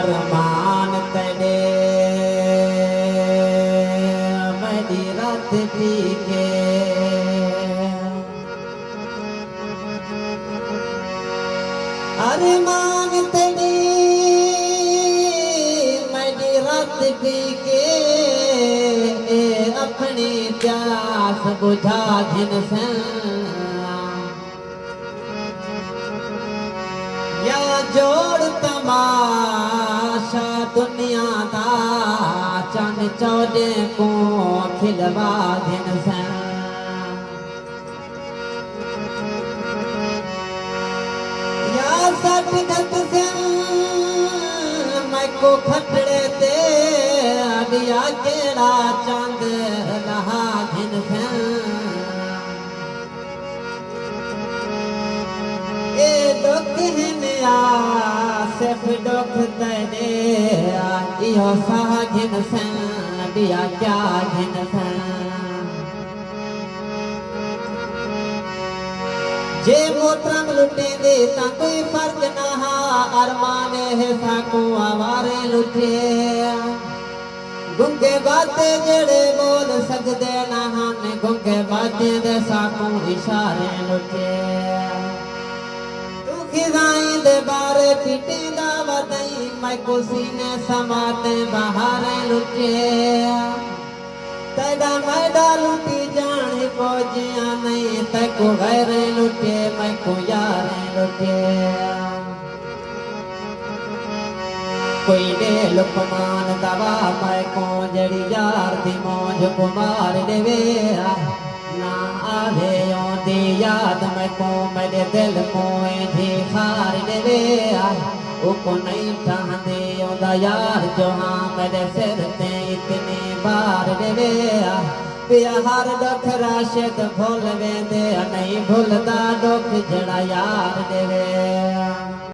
अरमान तेरे मेरी रात पी के अरमान तेरी मेरी रात पी के अपनी प्यास बुझा जिनसे या जोड़ तमाशा दुनिया दा चन चौदे को खिलवा जिनसे या सट गत से मैं को खटड़े ते अडिया केड़ा चंद रहा जिनसे ए दुख सिर्फ दुख तेरे इहो साह घिन दिया क्या घिन जे मोतरम लुटे दे ता कोई फर्क ना हा अरमाने है साको आवारे लुटे गुंगे बाते जेड़े बोल सकदे ना हन गुंगे बाते दे साको इशारे लुटे खिजाई दे बारे पीटे दा वदई मैं को सीने समाते बाहर लुटे तेरा मैडा लुटी जाने को जिया नहीं तको गैर लुटे मैं को यार लुटे कोई दे लुकमान दवा मैं को जड़ी यार दी मौज को मार देवे ना आवे ओंदी याद मैं को मेरे दिल को जी खार देवे ओ को नहीं चाहते ओंदा यार जो हाँ मेरे सिर ते इतनी बार देवे पिया हर दुख राशिद भूल वेंदे नहीं भूलदा दुख जड़ा यार देवे।